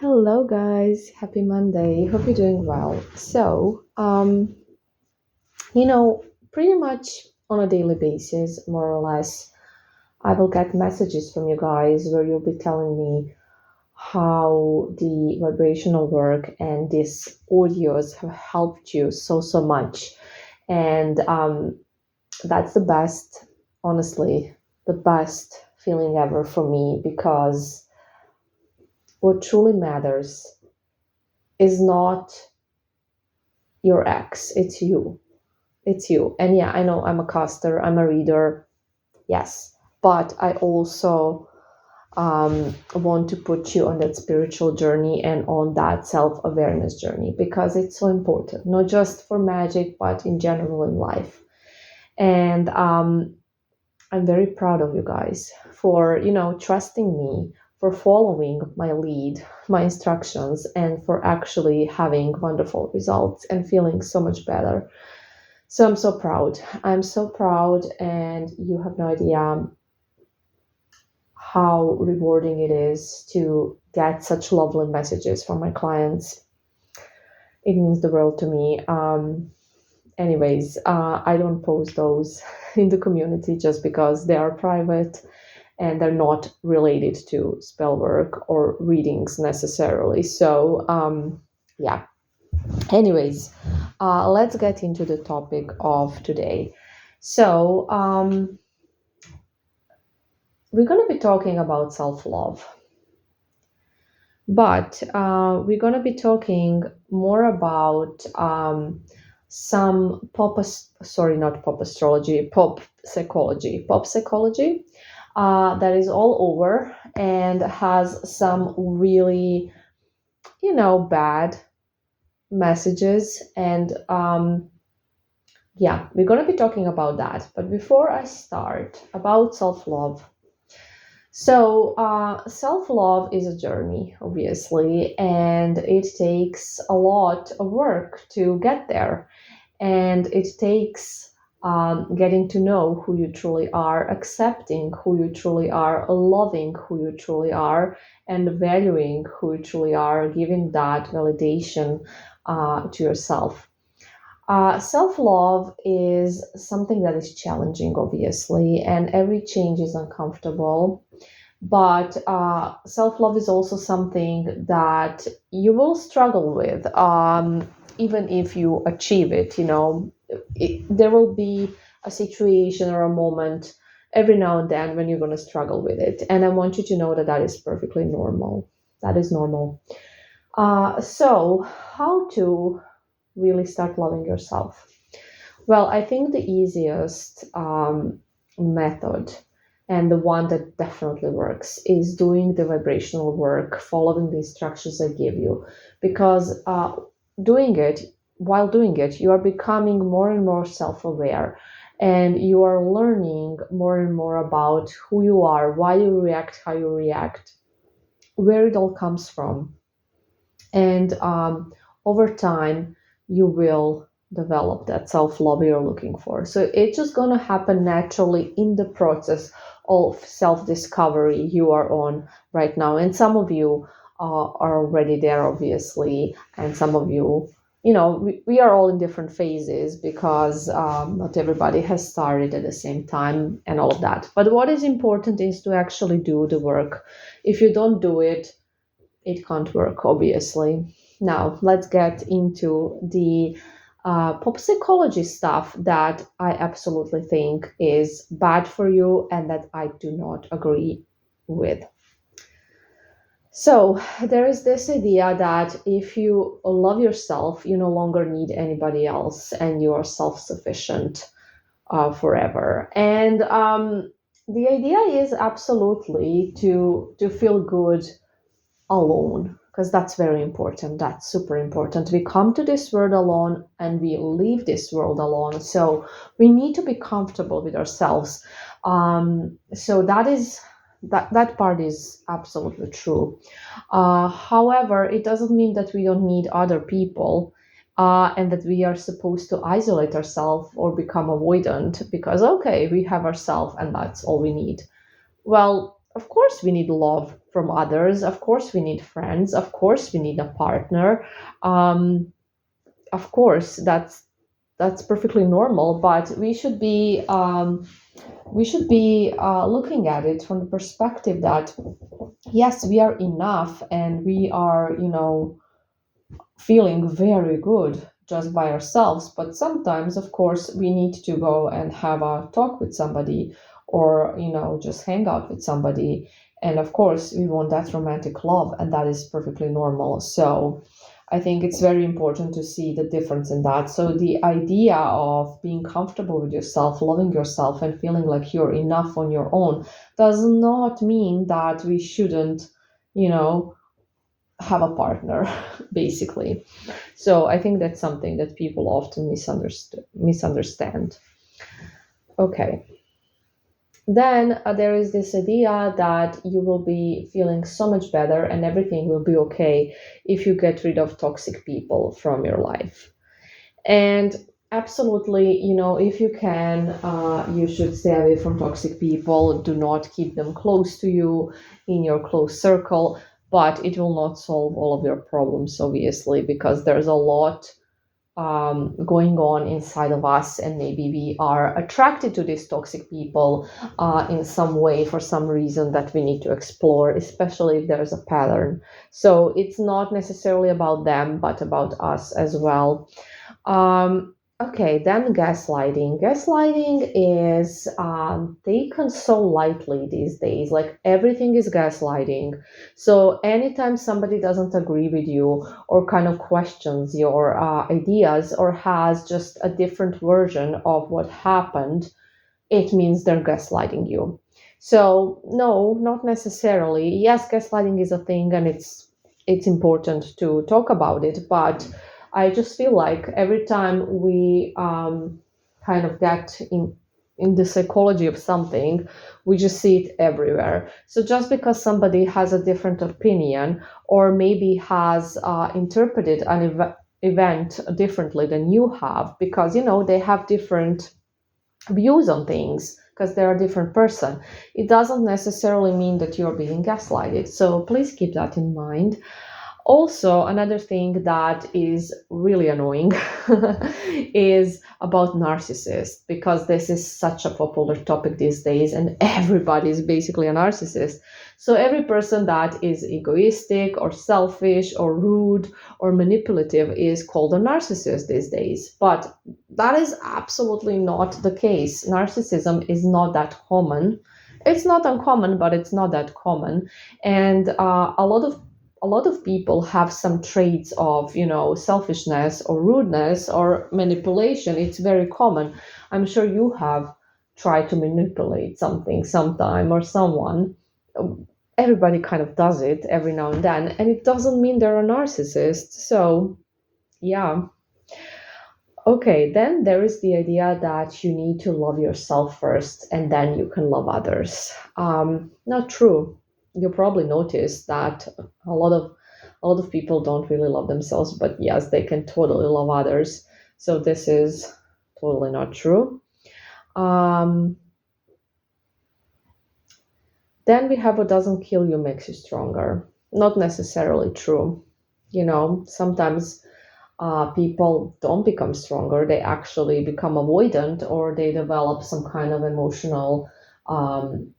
Hello, guys. Happy Monday. Hope you're doing well. You know, pretty much on a daily basis, more or less, I will get messages from you guys where you'll be telling me how the vibrational work and these audios have helped you so much. And that's the best, honestly, the best feeling ever for me because what truly matters is not your ex, it's you. It's you. And yeah, I know I'm a caster, I'm a reader, yes. But I also want to put you on that spiritual journey and on that self awareness journey because it's so important, not just for magic, but in general in life. And I'm very proud of you guys for, trusting me, for following my lead, my instructions, and for actually having wonderful results and feeling so much better. So I'm so proud. I'm so proud, and you have no idea how rewarding it is to get such lovely messages from my clients. It means the world to me. I don't post those in the community just because they are private and they're not related to spell work or readings necessarily. Yeah. Anyways, let's get into the topic of today. So, we're going to be talking about self love, but we're going to be talking more about some sorry, not pop astrology, pop psychology that is all over and has some really, bad messages. And yeah, we're going to be talking about that. But before I start about self love, self love is a journey, obviously, and it takes a lot of work to get there. And it takes getting to know who you truly are, accepting who you truly are, loving who you truly are, and valuing who you truly are, giving that validation to yourself. Self love is something that is challenging, obviously, and every change is uncomfortable, but self love is also something that you will struggle with, even if you achieve it. There will be a situation or a moment every now and then when you're going to struggle with it. And I want you to know that that is perfectly normal. That is normal. How to really start loving yourself? Well, I think the easiest method and the one that definitely works is doing the vibrational work, following the instructions I give you. Because doing it, while doing it, you are becoming more and more self aware and you are learning more and more about who you are, why you react, how you react, where it all comes from. And over time, you will develop that self love you're looking for. So it's just going to happen naturally in the process of self discovery you are on right now. And some of you are already there, obviously, and some of you. We are all in different phases because not everybody has started at the same time and all of that. But what is important is to actually do the work. If you don't do it, it can't work, obviously. Now, let's get into the pop psychology stuff that I absolutely think is bad for you and that I do not agree with. So, there is this idea that if you love yourself, you no longer need anybody else and you are self sufficient forever. And the idea is absolutely to feel good alone, because that's very important. That's super important. We come to this world alone and we leave this world alone, so we need to be comfortable with ourselves. So that part is absolutely true. However, it doesn't mean that we don't need other people, and that we are supposed to isolate ourselves or become avoidant because okay, we have ourselves and that's all we need. Well, of course we need love from others, of course we need friends, of course we need a partner. um, of course that's perfectly normal, but we should be looking at it from the perspective that yes, we are enough and we are, feeling very good just by ourselves. But sometimes, of course, we need to go and have a talk with somebody, or, just hang out with somebody. And of course, we want that romantic love, and that is perfectly normal. So I think it's very important to see the difference in that. So the idea of being comfortable with yourself, loving yourself, and feeling like you're enough on your own does not mean that we shouldn't, you know, have a partner, basically. So I think that's something that people often misunderstand. Okay. Then there is this idea that you will be feeling so much better and everything will be okay if you get rid of toxic people from your life. And absolutely, if you can, you should stay away from toxic people. Do not keep them close to you in your close circle, but it will not solve all of your problems, obviously, because there's a lot going on inside of us, and maybe we are attracted to these toxic people in some way for some reason that we need to explore, especially if there's a pattern. So it's not necessarily about them, but about us as well. Okay, then gaslighting. Gaslighting is taken so lightly these days. Like everything is gaslighting. So anytime somebody doesn't agree with you or kind of questions your ideas or has just a different version of what happened, it means they're gaslighting you. So no, not necessarily. Yes, gaslighting is a thing, and it's important to talk about it, but I just feel like every time we kind of get in the psychology of something, we just see it everywhere. So just because somebody has a different opinion or maybe has interpreted an event differently than you have, because they have different views on things because they're a different person, it doesn't necessarily mean that you're being gaslighted. So please keep that in mind. Also, another thing that is really annoying is about narcissists, because this is such a popular topic these days, and everybody is basically a narcissist. So, every person that is egoistic or selfish or rude or manipulative is called a narcissist these days. But that is absolutely not the case. Narcissism is not that common. It's not uncommon, but it's not that common. And a lot of people have some traits of selfishness or rudeness or manipulation. It's very common. I'm sure you have tried to manipulate something sometime or someone. Everybody kind of does it every now and then, and it doesn't mean they're a narcissist. So yeah. Okay, then there is the idea that you need to love yourself first and then you can love others. Not true. You probably noticed that a lot of people don't really love themselves, but yes, they can totally love others. So this is totally not true. Um, then we have what doesn't kill you makes you stronger. Not necessarily true. Sometimes people don't become stronger, they actually become avoidant, or they develop some kind of emotional um,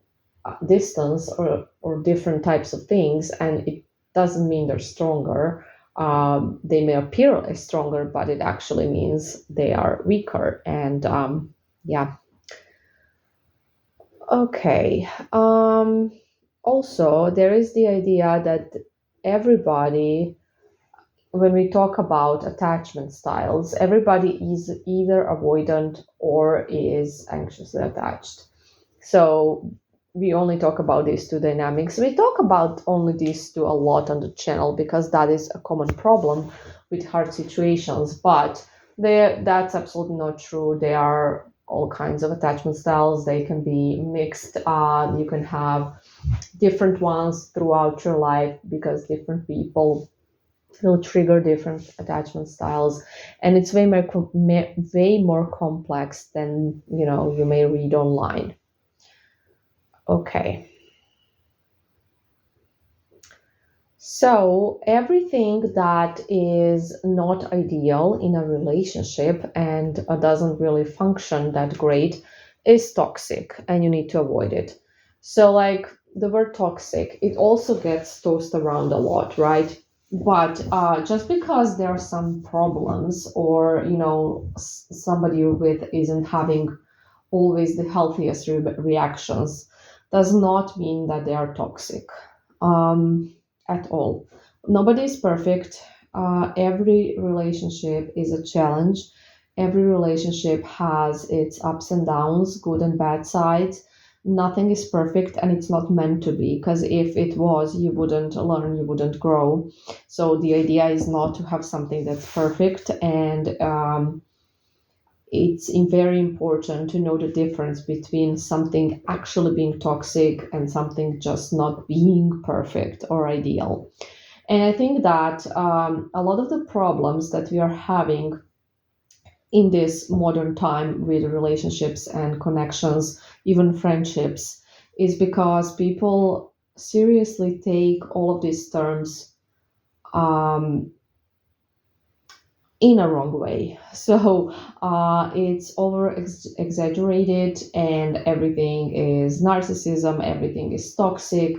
distance, or different types of things, and it doesn't mean they're stronger. They may appear as stronger, but it actually means they are weaker. And yeah. Okay. Also, there is the idea that everybody, when we talk about attachment styles, everybody is either avoidant or is anxiously attached. So we only talk about these two dynamics. We talk about only these two a lot on the channel because that is a common problem with hard situations. But that's absolutely not true. There are all kinds of attachment styles. They can be mixed. You can have different ones throughout your life because different people will trigger different attachment styles, and it's way more complex than you may read online. Okay. So, everything that is not ideal in a relationship and doesn't really function that great is toxic, and you need to avoid it. So, like the word toxic, it also gets tossed around a lot, right? But just because there are some problems, or somebody you're with isn't having always the healthiest reactions, does not mean that they are toxic, um, at all. Nobody is perfect. Every relationship is a challenge. Every relationship has its ups and downs, good and bad sides. Nothing is perfect, and it's not meant to be, because if it was, you wouldn't learn, you wouldn't grow. So the idea is not to have something that's perfect, and it's very important to know the difference between something actually being toxic and something just not being perfect or ideal. And I think that a lot of the problems that we are having in this modern time with relationships and connections, even friendships, is because people seriously take all of these terms um, in a wrong way. So it's over exaggerated, and everything is narcissism, everything is toxic,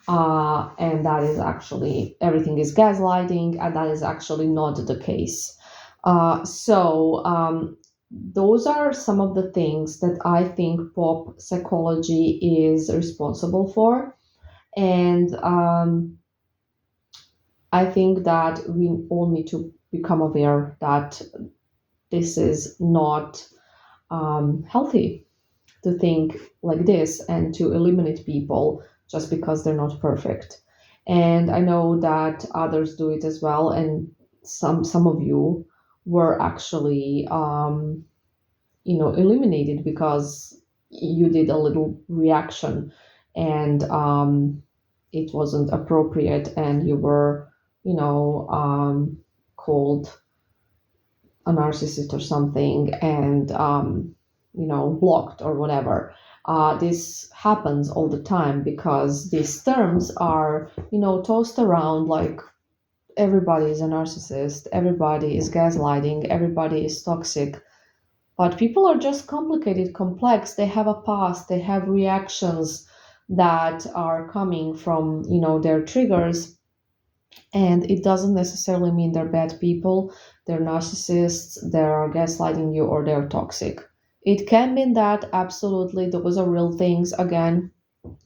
and that is actually everything is gaslighting, and that is actually not the case. So those are some of the things that I think pop psychology is responsible for. And I think that we all need to become aware that this is not healthy to think like this and to eliminate people just because they're not perfect. And I know that others do it as well, and some of you were actually eliminated because you did a little reaction, and it wasn't appropriate, and you were called a narcissist or something, and blocked or whatever. This happens all the time because these terms are tossed around like everybody is a narcissist, everybody is gaslighting, everybody is toxic. But people are just complicated, complex. They have a past, they have reactions that are coming from their triggers, and it doesn't necessarily mean they're bad people, they're narcissists, they're gaslighting you, or they're toxic. It can mean that, absolutely, those are real things. Again,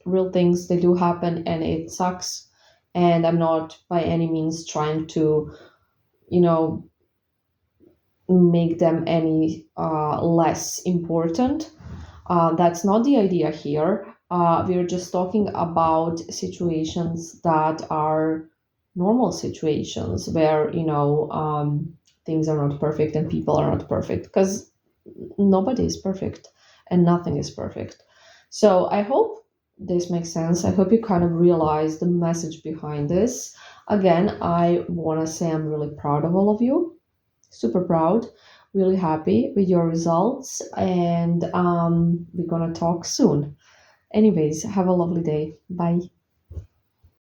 real things, they do happen, and it sucks. And I'm not by any means trying to, you know, make them any less important. That's not the idea here. We're just talking about situations that are normal situations where things are not perfect and people are not perfect, because nobody is perfect and nothing is perfect. So I hope this makes sense. I hope you kind of realize the message behind this. Again, I want to say I'm really proud of all of you, super proud, really happy with your results, and we're gonna talk soon. Anyways, have a lovely day. Bye.